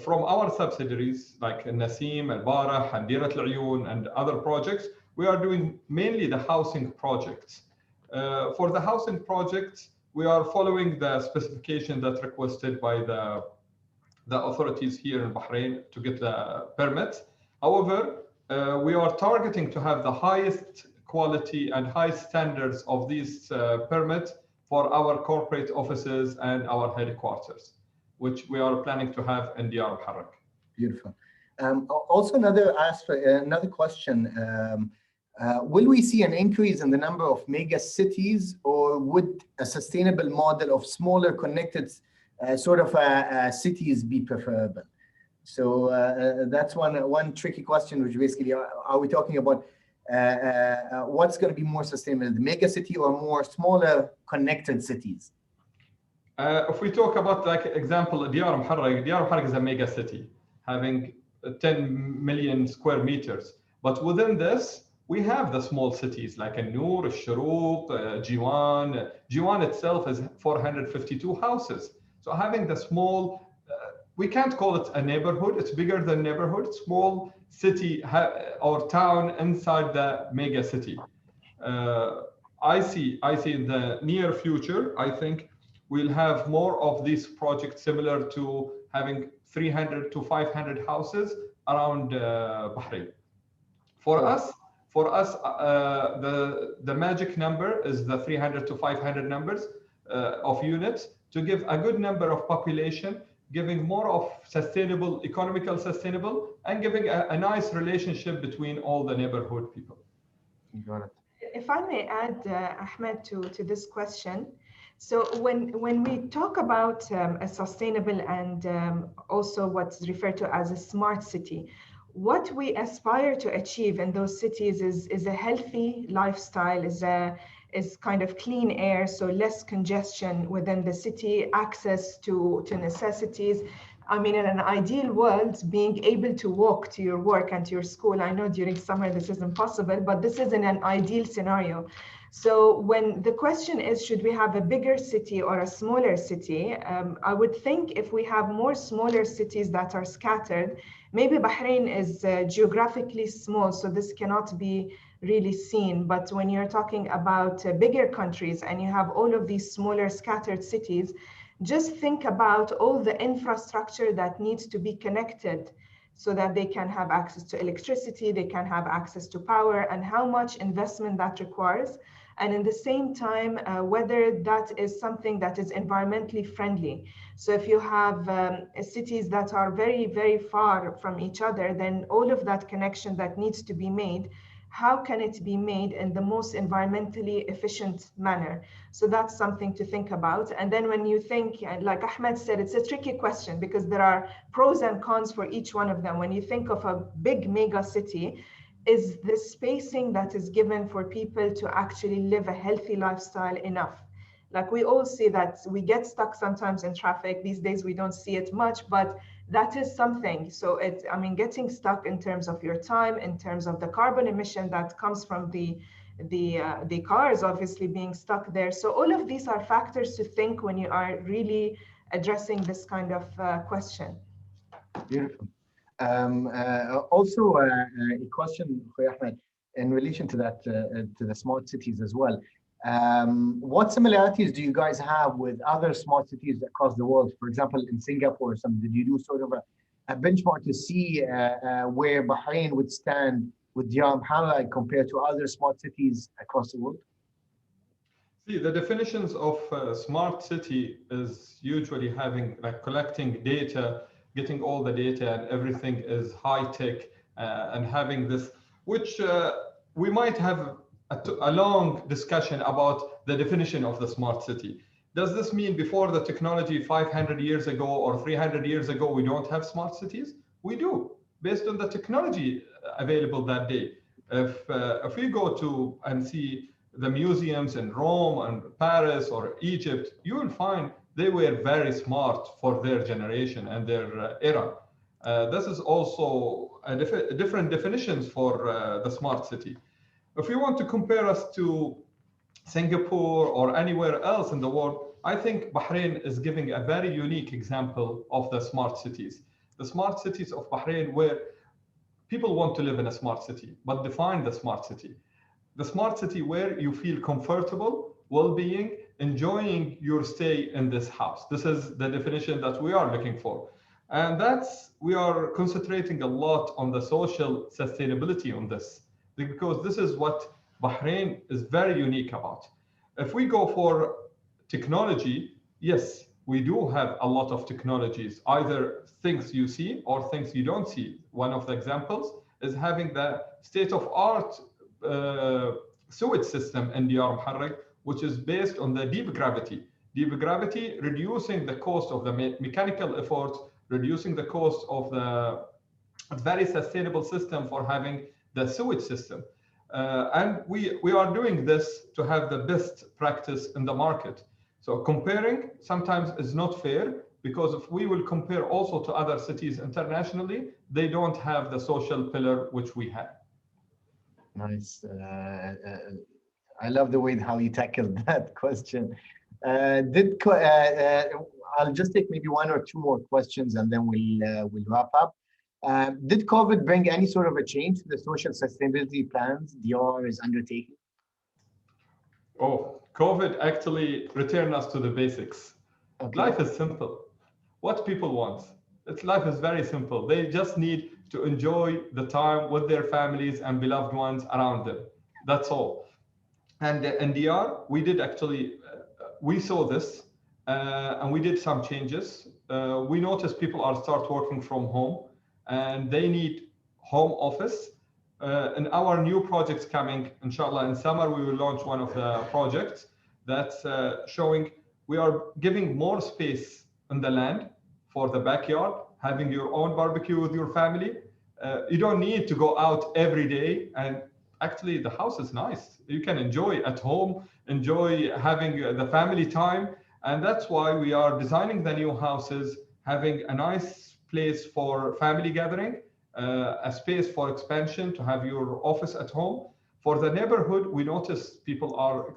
S2: from our subsidiaries like Nasim, Al-Barah, and Jazeera Beach, and other projects, we are doing mainly the housing projects. For the housing projects, we are following the specification that's requested by the authorities here in Bahrain to get the permits. However, we are targeting to have the highest quality and high standards of these permits for our corporate offices and our headquarters, which we are planning to have in Diyar Muharraq.
S1: Beautiful. Also another aspect, another question, will we see an increase in the number of mega cities, or would a sustainable model of smaller connected sort of cities be preferable? So that's one tricky question, which basically are we talking about what's going to be more sustainable, the mega city or more smaller connected cities?
S2: If we talk about, like example, Diyar Muharraq is a mega city having 10 million square meters. But within this, we have the small cities like An-Noor, Al-Shuruq, Jiwan. Jiwan itself is 452 houses. So having the small, we can't call it a neighborhood. It's bigger than neighborhood. Small city or town inside the mega city. I see in the near future, I think we'll have more of these projects similar to having 300 to 500 houses around Bahrain. For us, the magic number is the 300 to 500 numbers of units to give a good number of population, giving more of sustainable, economical sustainable, and giving a nice relationship between all the neighborhood people.
S1: Got it.
S3: If I may add, Ahmed, to this question. So when we talk about a sustainable and also what's referred to as a smart city, what we aspire to achieve in those cities is a healthy lifestyle, is kind of clean air, so less congestion within the city, access to necessities. I mean, in an ideal world, being able to walk to your work and to your school, I know during summer this isn't possible, but this is in an ideal scenario. So when the question is, should we have a bigger city or a smaller city? I would think if we have more smaller cities that are scattered, maybe Bahrain is geographically small, so this cannot be really seen. But when you're talking about bigger countries and you have all of these smaller scattered cities, just think about all the infrastructure that needs to be connected so that they can have access to electricity, they can have access to power, and how much investment that requires. And in the same time, whether that is something that is environmentally friendly. So if you have cities that are very, very far from each other, then all of that connection that needs to be made, how can it be made in the most environmentally efficient manner? So that's something to think about. And then when you think, like Ahmed said, it's a tricky question because there are pros and cons for each one of them. When you think of a big mega city, is the spacing that is given for people to actually live a healthy lifestyle enough? Like we all see that we get stuck sometimes in traffic. These days we don't see it much, but that is something. So I mean, getting stuck in terms of your time, in terms of the carbon emission that comes from the cars obviously being stuck there. So all of these are factors to think when you are really addressing this kind of question.
S1: Beautiful. Also, a question for Ahmed in relation to that, to the smart cities as well. What similarities do you guys have with other smart cities across the world? For example, in Singapore or something, did you do sort of a benchmark to see where Bahrain would stand with Diyar Muharraq compared to other smart cities across the world?
S2: See, the definitions of smart city is usually having like collecting data, getting all the data, and everything is high tech, and having this, which we might have a long discussion about the definition of the smart city. Does this mean before the technology 500 years ago or 300 years ago, we don't have smart cities? We do, based on the technology available that day. If we go to and see the museums in Rome and Paris or Egypt, you will find they were very smart for their generation and their era. This is also different definitions for the smart city. If you want to compare us to Singapore or anywhere else in the world, I think Bahrain is giving a very unique example of the smart cities. The smart cities of Bahrain, where people want to live in a smart city, but define the smart city. The smart city where you feel comfortable, well-being, enjoying your stay in this house. This is the definition that we are looking for. And we are concentrating a lot on the social sustainability on this, because this is what Bahrain is very unique about. If we go for technology, yes, we do have a lot of technologies, either things you see or things you don't see. One of the examples is having the state-of-art sewage system in Diyar Muharraq, which is based on the deep gravity. deep gravity, reducing the cost of the mechanical effort, reducing the cost of the very sustainable system for having the sewage system. And we are doing this to have the best practice in the market. So comparing sometimes is not fair, because if we will compare also to other cities internationally, they don't have the social pillar which we have.
S1: Nice. I love the way how you tackled that question. I'll just take maybe one or two more questions and then we'll wrap up. Did COVID bring any sort of a change to the social sustainability plans Diyar is undertaking?
S2: Oh, COVID actually returned us to the basics.
S1: Okay.
S2: Life is simple. What people want. Life is very simple. They just need to enjoy the time with their families and beloved ones around them. That's all. And in Diyar, we did actually, we saw this and we did some changes. We noticed people are start working from home and they need home office. In our new projects coming, inshallah, in summer, we will launch one of the projects that's showing we are giving more space in the land for the backyard, having your own barbecue with your family. You don't need to go out every day, and actually the house is nice. You can enjoy at home, enjoy having the family time, and that's why we are designing the new houses, having a nice place for family gathering, a space for expansion to have your office at home. For the neighborhood, we notice people are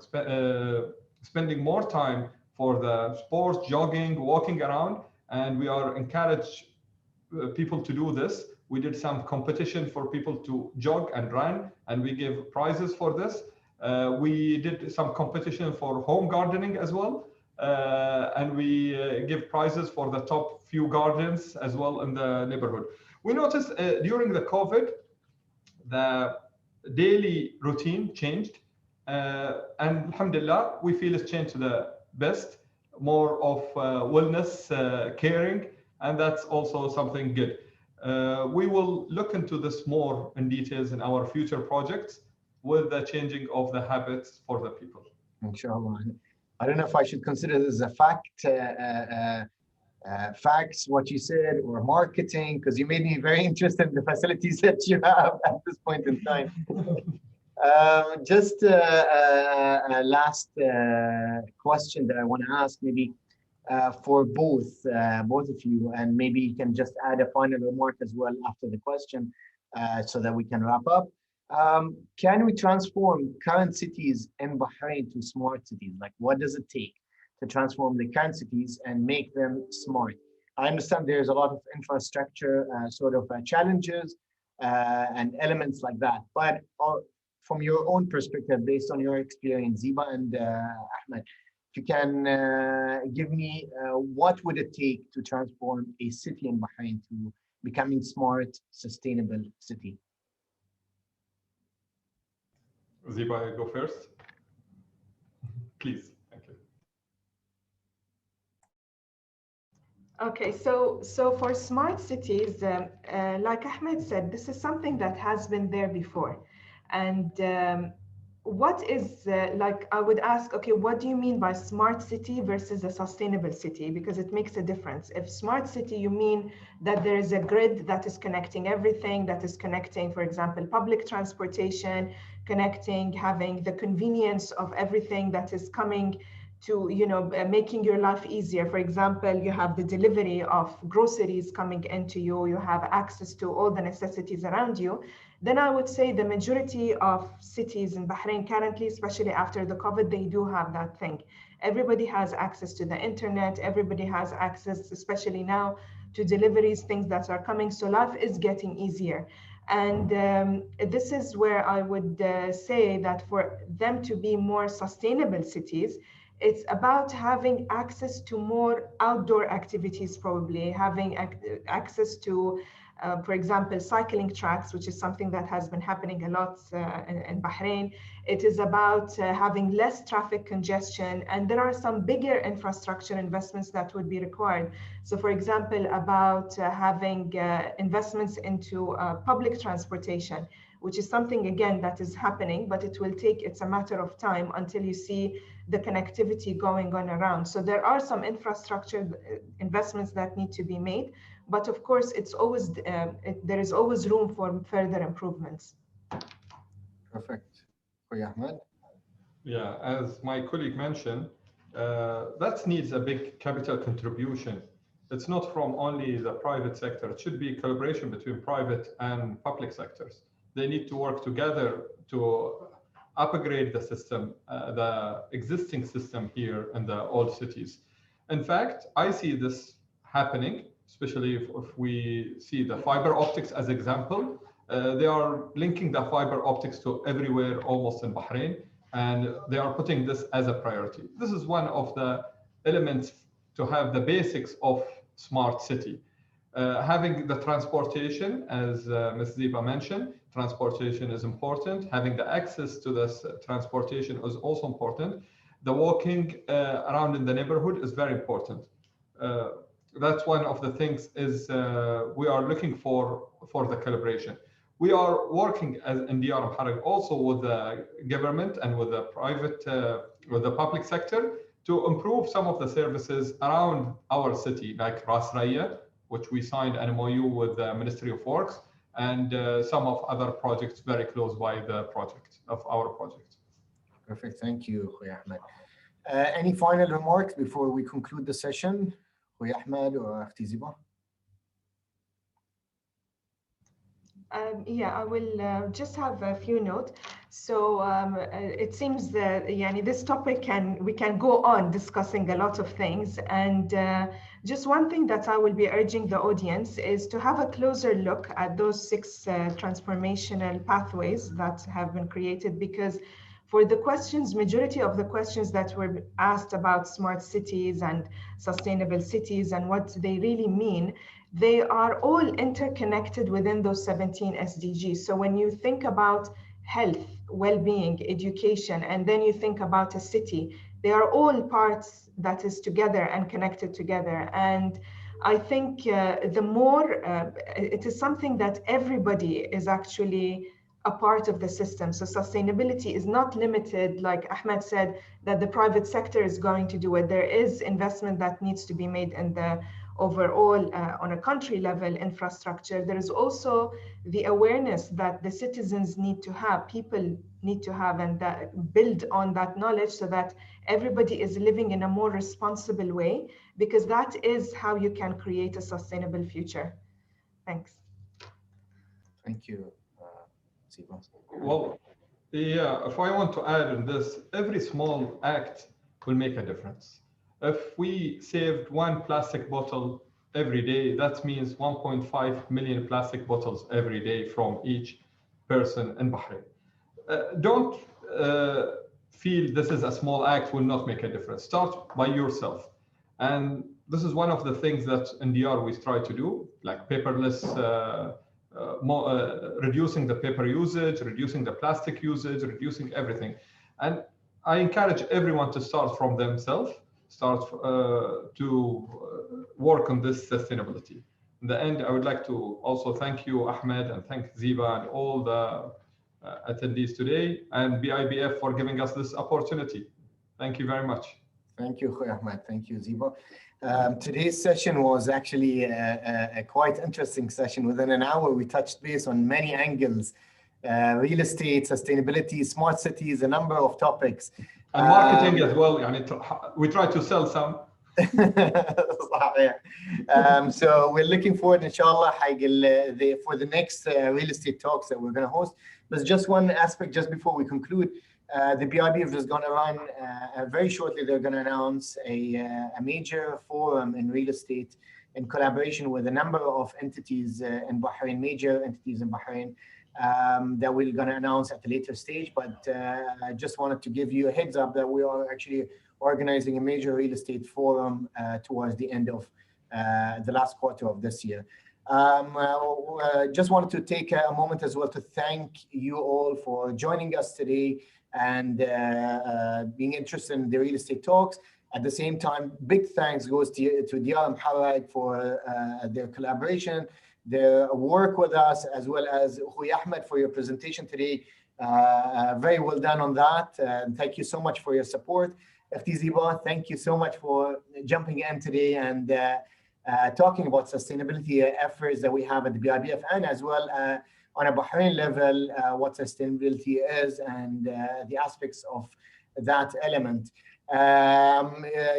S2: spending more time for the sports, jogging, walking around, and we are encourage people to do this. We did some competition for people to jog and run, and we give prizes for this. We did some competition for home gardening as well, and we give prizes for the top few gardens as well in the neighborhood. We noticed during the COVID, the daily routine changed, and alhamdulillah, we feel it's changed to the best, more of wellness, caring, and that's also something good. We will look into this more in details in our future projects with the changing of the habits for the people.
S1: Inshallah. I don't know if I should consider this as a facts, what you said, or marketing, because you made me very interested in the facilities that you have at this point in time. Just a last question that I want to ask, maybe for both of you, and maybe you can just add a final remark as well after the question, so that we can wrap up. Can we transform current cities in Bahrain to smart cities? Like, what does it take to transform the current cities and make them smart? I understand there's a lot of infrastructure challenges and elements like that, but from your own perspective, based on your experience, Ziba and Ahmed, if you can give me what would it take to transform a city in Bahrain to becoming smart, sustainable city?
S2: Ziba, go first. Please. Thank you.
S3: Okay, so for smart cities, like Ahmed said, this is something that has been there before. And what is, I would ask, okay, what do you mean by smart city versus a sustainable city? Because it makes a difference. If smart city, you mean that there is a grid that is connecting everything, that is connecting, for example, public transportation, having the convenience of everything that is coming to, making your life easier. For example, you have the delivery of groceries coming into you, you have access to all the necessities around you. Then I would say the majority of cities in Bahrain currently, especially after the COVID, they do have that thing. Everybody has access to the internet, everybody has access, especially now, to deliveries, things that are coming. So life is getting easier. And this is where I would say that for them to be more sustainable cities, it's about having access to more outdoor activities, probably having access to, for example, cycling tracks, which is something that has been happening a lot in Bahrain. It is about having less traffic congestion, and there are some bigger infrastructure investments that would be required. So, for example, about having investments into public transportation, which is something, again, that is happening, but it's a matter of time until you see the connectivity going on around. So there are some infrastructure investments that need to be made, but of course, it's always there is always room for further improvements.
S1: Perfect. Ahmed?
S2: Yeah, as my colleague mentioned, that needs a big capital contribution. It's not from only the private sector. It should be collaboration between private and public sectors. They need to work together to upgrade the system, the existing system here in the old cities. In fact, I see this happening, especially if we see the fiber optics as example. They are linking the fiber optics to everywhere, almost in Bahrain, and they are putting this as a priority. This is one of the elements to have the basics of smart city. Having the transportation, as Ms. Ziba mentioned, transportation is important. Having the access to this transportation is also important. The walking around in the neighborhood is very important. That's one of the things is we are looking for the collaboration. We are working in Diyar Muharraq also with the government and with the private, with the public sector to improve some of the services around our city, like Ras Raya, which we signed an MOU with the Ministry of Works, and some of other projects very close by the project of our project.
S1: Perfect. Thank you, Ahmed. Any final remarks before we conclude the session, Ahmed or Ziba?
S3: Yeah, I will just have a few notes. So it seems that this topic we can go on discussing a lot of things. And just one thing that I will be urging the audience is to have a closer look at those 6 transformational pathways that have been created, because for the questions, majority of the questions that were asked about smart cities and sustainable cities and what they really mean, they are all interconnected within those 17 SDGs. So when you think about health, well-being, education, and then you think about a city, they are all parts that is together and connected together. And I think the more, it is something that everybody is actually a part of the system. So sustainability is not limited, like Ahmed said, that the private sector is going to do it. There is investment that needs to be made in the overall on a country level infrastructure. There is also the awareness that the citizens need to have, people need to have, and that build on that knowledge so that everybody is living in a more responsible way, because that is how you can create a sustainable future. Thanks.
S1: Thank you.
S2: Well, yeah, if I want to add in this, every small act will make a difference. If we saved 1 plastic bottle every day, that means 1.5 million plastic bottles every day from each person in Bahrain. Don't feel this is a small act will not make a difference. Start by yourself. And this is one of the things that in Diyar we try to do, like paperless, reducing the paper usage, reducing the plastic usage, reducing everything. And I encourage everyone to start from themselves, start to work on this sustainability. In the end, I would like to also thank you, Ahmed, and thank Ziba and all the attendees today, and Bibf for giving us this opportunity. Thank you very much.
S1: Thank you, Ahmed. Thank you, Ziba. Today's session was actually a quite interesting session. Within an hour, we touched base on many angles, real estate, sustainability, smart cities, a number of topics.
S2: And marketing as well. We try to sell some.
S1: So we're looking forward, inshallah, for the next real estate talks that we're going to host. There's just one aspect just before we conclude. The Bibf is going to run very shortly. They're going to announce a major forum in real estate in collaboration with a number of entities in Bahrain, major entities in Bahrain, that we're going to announce at a later stage. But I just wanted to give you a heads up that we are actually organizing a major real estate forum towards the end of the last quarter of this year. Just wanted to take a moment as well to thank you all for joining us today and being interested in the real estate talks. At the same time, big thanks goes to Diyar and Muharraq for their collaboration, their work with us, as well as Akhoy Ahmed for your presentation today. Very well done on that. Thank you so much for your support. FTZiba, thank you so much for jumping in today and talking about sustainability efforts that we have at the Bibf, and as well on a Bahrain level, what sustainability is and the aspects of that element.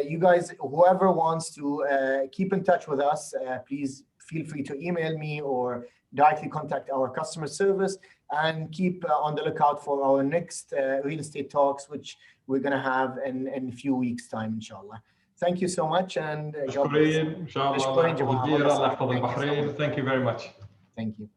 S1: You guys, whoever wants to keep in touch with us, please feel free to email me or directly contact our customer service, and keep on the lookout for our next real estate talks, which we're going to have in a few weeks' time, inshallah. Thank you so much, and
S2: Thank you very much.
S1: Thank you.